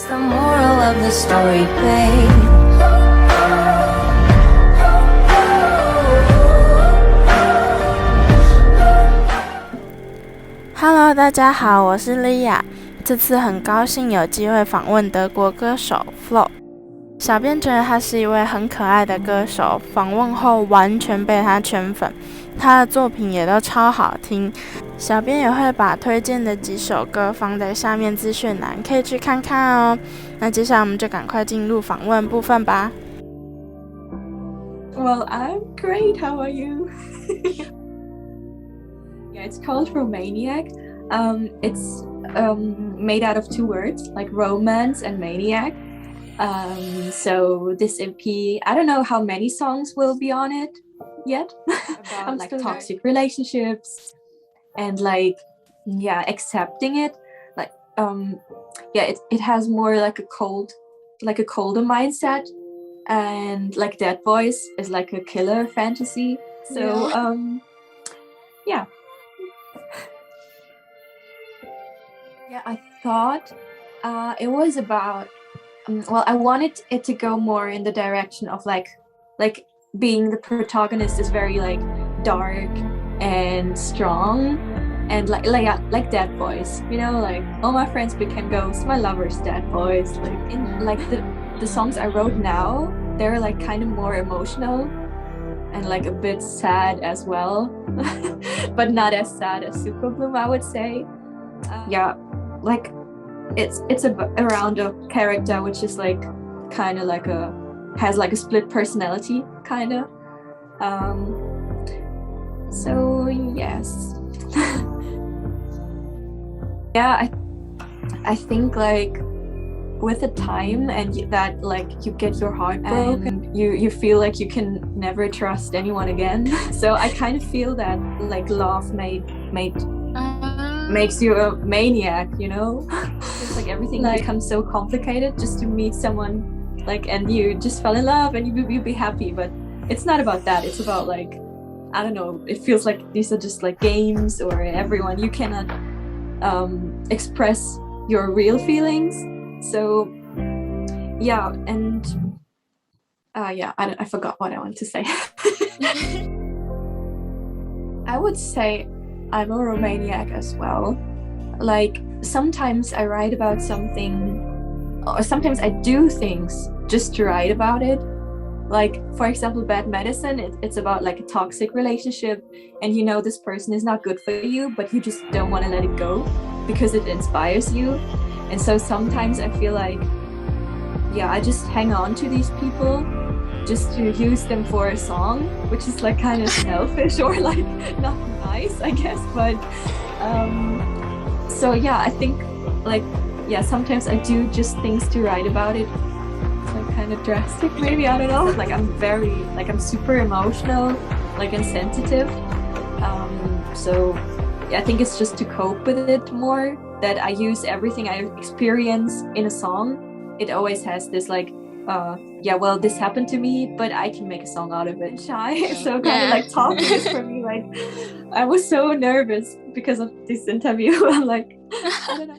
the moral of the story, babe? Hello， 大家好，我是 Liya。这次很高兴有机会访问德国歌手 FLØRE。小编觉得他是一位很可爱的歌手，访问后完全被他圈粉，他的作品也都超好听。小编也会把推荐的几首歌放在下面资讯栏，可以去看看哦。那接下来我们就赶快进入访问部分吧。Well, I'm great. How are you? Yeah, it's called Romaniac. It's made out of two words, like romance and maniac. So this EP, I don't know how many songs will be on it yet. About like toxic relationships and like, yeah, accepting it. Like, yeah, it has more like a colder mindset, and like Dead Boys is like a killer fantasy. So, yeah. Yeah, I thought it was about. Well, I wanted it to go more in the direction of like being the protagonist is very like dark and strong, and like Dead Boys, you know, like all my friends became ghosts, my lovers dead boys. Like in like the songs I wrote now, they're like kind of more emotional and like a bit sad as well, but not as sad as Super Bloom, I would say. Yeah, like. It's around a character which is like kind of like has like a split personality kind of. So yes. Yeah, I think like with the time and that like you get your heart broken, you feel like you can never trust anyone again. So I kind of feel that like love makes you a maniac, you know. It's like everything like, becomes so complicated just to meet someone like, and you just fell in love and you be happy, but it's not about that. It's about like, I don't know, it feels like these are just like games, or everyone, you cannot express your real feelings. So yeah, and yeah, I forgot what I wanted to say. I would say I'm a Romaniac as well. Like sometimes I write about something, or sometimes I do things just to write about it. Like for example, Bad Medicine, it's about like a toxic relationship, and you know this person is not good for you, but you just don't want to let it go because it inspires you. And so sometimes I feel like, yeah, I just hang on to these people just to use them for a song, which is like kind of selfish or like not nice, I guess. But so yeah, I think like, yeah, sometimes I do just things to write about it. It's like kind of drastic, maybe, I don't know. Like I'm super emotional, like, and sensitive. So yeah, I think it's just to cope with it more, that I use everything I experience in a song. It always has this like, yeah, well, this happened to me, but I can make a song out of it. Shy. So kind of like talking is for me, like, I was so nervous because of this interview. I'm like, I don't know.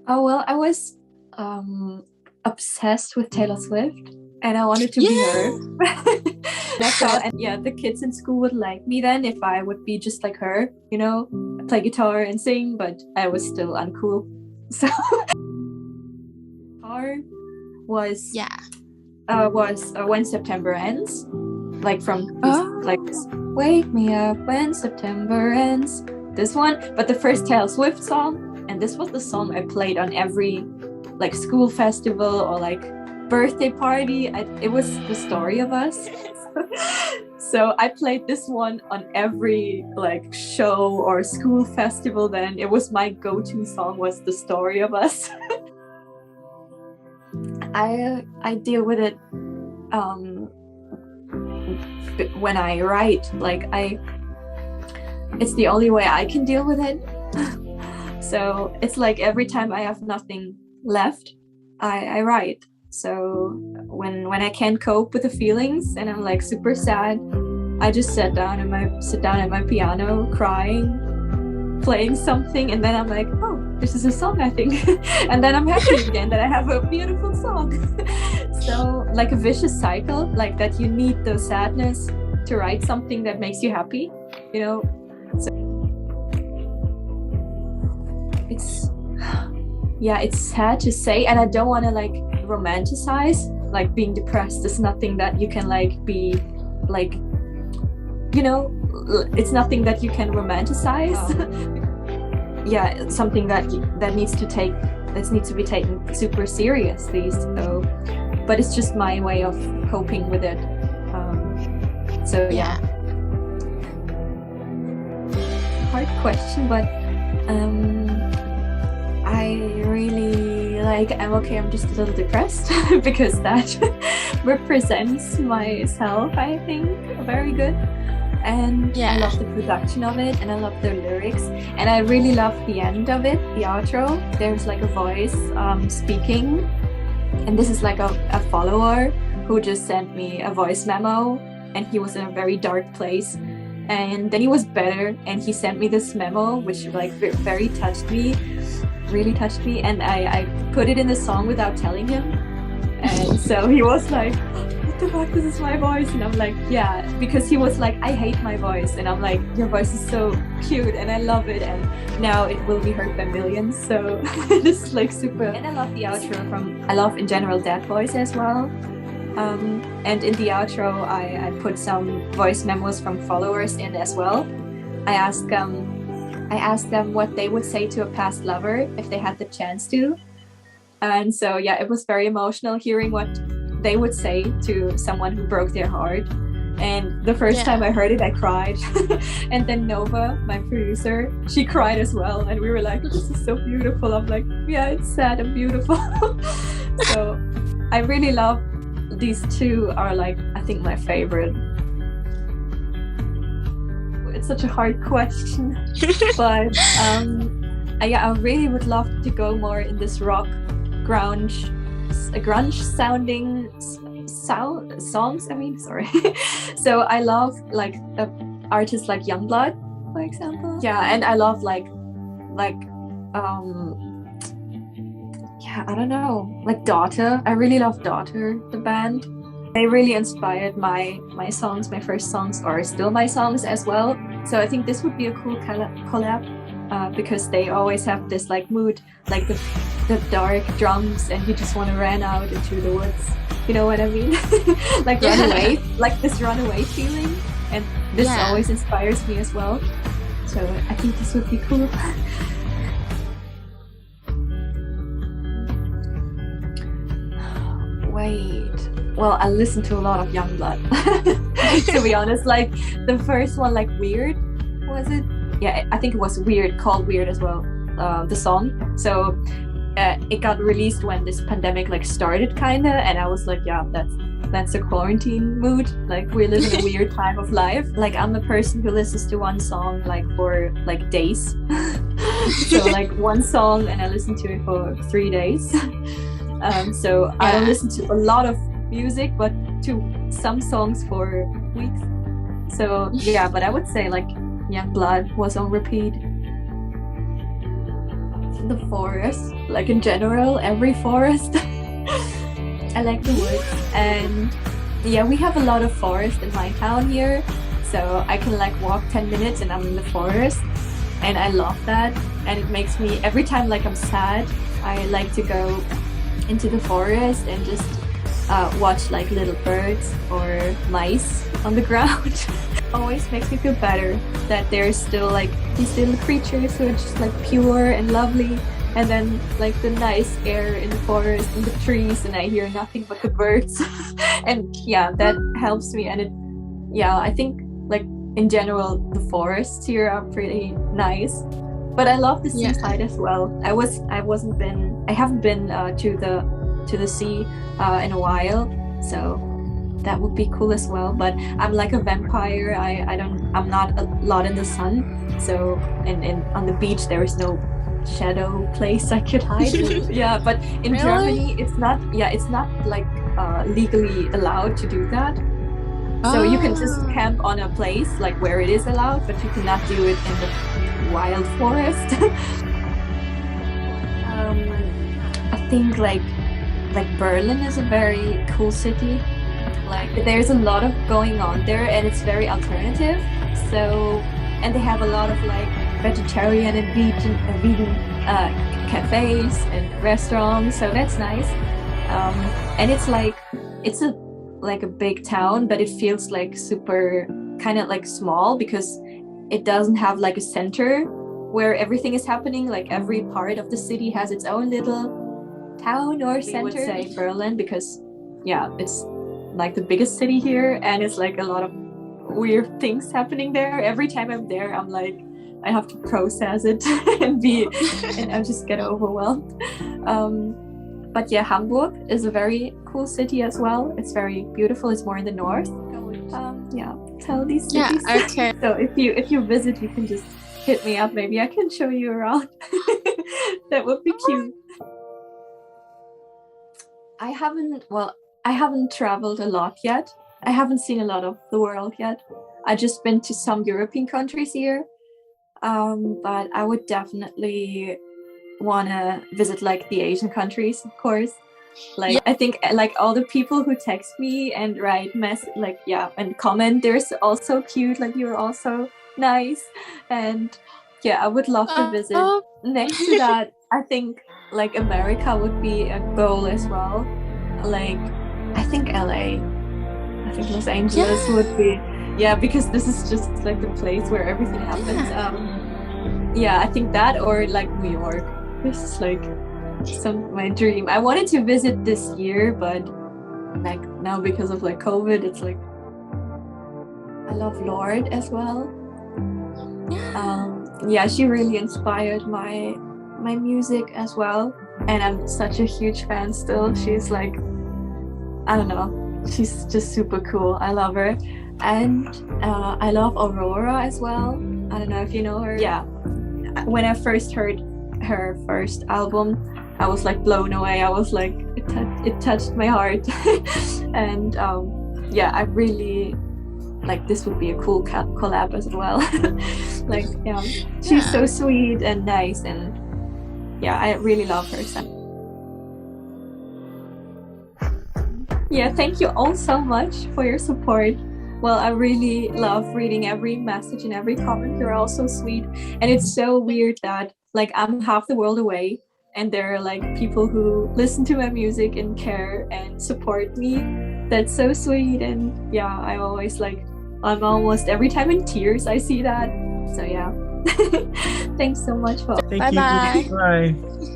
Oh, well, I was obsessed with Taylor Swift, and I wanted to be her. And I thought, and yeah, the kids in school would like me then if I would be just like her, you know, play guitar and sing, but I was still uncool. So was When September Ends, like from like Wake Me Up When September Ends, this one. But the first Taylor Swift song, and this was the song I played on every like school festival or like birthday party. It was The Story of Us. So I played this one on every like show or school festival. Then it was my go-to song, was The Story of Us. I deal with it when I write. Like it's the only way I can deal with it. So it's like every time I have nothing left, I write. So when I can't cope with the feelings and I'm like super sad, I just sit down at my piano crying, playing something, and then I'm like, oh, this is a song, I think. And then I'm happy again that I have a beautiful song. So like a vicious cycle, like that you need the sadness to write something that makes you happy, you know. So it's sad to say, and I don't want to like romanticize like being depressed is nothing that you can like be like, you know, it's nothing that you can romanticize. Yeah, it's something that needs to be taken super seriously. So, but it's just my way of coping with it. So yeah. Hard question, but I really like, I'm just a little depressed because that represents myself, I think, very good. And I love the production of it, and I love the lyrics, and I really love the end of it, the outro. There's like a voice speaking, and this is like a follower who just sent me a voice memo, and he was in a very dark place, and then he was better, and he sent me this memo which like very really touched me, and I put it in the song without telling him. And so he was like, what the fuck, this is my voice? And I'm like, yeah, because he was like, I hate my voice, and I'm like, your voice is so cute and I love it, and now it will be heard by millions. So this is like super. And I love the outro I love in general that voice as well. And in the outro I put some voice memos from followers in as well. I asked them what they would say to a past lover if they had the chance to. And so yeah, it was very emotional hearing what they would say to someone who broke their heart. And the first time I heard it, I cried. And then Nova, my producer, she cried as well, and we were like, this is so beautiful. I'm like, yeah, it's sad and beautiful. So I really love these two, are like, I think my favorite. It's such a hard question. But I really would love to go more in this rock grunge sounding songs. I mean, sorry. So I love like artists like Youngblood, for example. Yeah, and I love like I don't know, like Daughter. I really love Daughter, the band. They really inspired my songs, my first songs, or still my songs as well. So I think this would be a cool collab. Because they always have this like mood, like the dark drums, and you just want to run out into the woods. You know what I mean? Like run away, like this runaway feeling. And this always inspires me as well. So I think this would be cool. Wait. Well, I listened to a lot of Youngblood. To be honest, like the first one, like Weird, was it? Yeah, I think it was Weird, called Weird as well, the song. So it got released when this pandemic like started kinda, and I was like, yeah, that's a quarantine mood. Like we're living a weird time of life. Like I'm a person who listens to one song like for like days. So like one song and I listen to it for 3 days. So I don't listen to a lot of music, but to some songs for weeks. So yeah, but I would say like Youngblood was on repeat. The forest, like in general, every forest. I like the woods, and yeah, we have a lot of forest in my town here, so I can like walk 10 minutes and I'm in the forest, and I love that. And it makes me, every time like I'm sad, I like to go into the forest and just watch like little birds or mice on the ground. Always makes me feel better that there's still like these little creatures who are just like pure and lovely, and then like the nice air in the forest and the trees, and I hear nothing but the birds. And yeah, that helps me. And it, yeah, I think like in general the forests here are pretty nice, but I love the seaside as well. I haven't been to the sea in a while, so that would be cool as well. But I'm like a vampire. I'm not a lot in the sun, so and on the beach there is no shadow place I could hide. Yeah, but in Germany it's not like legally allowed to do that. So you can just camp on a place like where it is allowed, but you cannot do it in the wild forest. think like Berlin is a very cool city. Like there's a lot of going on there, and it's very alternative. So, and they have a lot of like vegetarian and vegan cafes and restaurants. So that's nice. And it's like a big town, but it feels like super kind of like small because it doesn't have like a center where everything is happening. Like every part of the city has its own little town or center. I would say Berlin because it's like the biggest city here, and it's like a lot of weird things happening there. Every time I'm there, I'm like, I have to process it and I just get overwhelmed. But yeah, Hamburg is a very cool city as well. It's very beautiful. It's more in the north. Tell these cities. Yeah, okay. So if you visit, you can just hit me up. Maybe I can show you around. That would be cute. I haven't traveled a lot yet. I haven't seen a lot of the world yet. I've just been to some European countries here. But I would definitely want to visit like the Asian countries, of course. Like I think like all the people who text me and write and comment, they're also cute. Like you're also nice, and I would love to visit. Next to that, I think like America would be a goal as well. Like I think LA, I think Los Angeles would be, because this is just like the place where everything happens. I think that, or like New York. This is like my dream. I wanted to visit this year, but like now because of like COVID, it's like I love FLØRE as well. She really inspired my music as well, and I'm such a huge fan still. She's like, I don't know, she's just super cool. I love her. And I love Aurora as well. I don't know if you know her. When I first heard her first album, I was like blown away. I was like, it touched my heart. And I really like, this would be a cool collab as well. Like she's so sweet and nice, and I really love her. Thank you all so much for your support. Well, I really love reading every message and every comment. You're all so sweet, and it's so weird that like I'm half the world away, and there are like people who listen to my music and care and support me. That's so sweet. And I always like, I'm almost every time in tears I see that. So thanks so much for Thank you. Bye.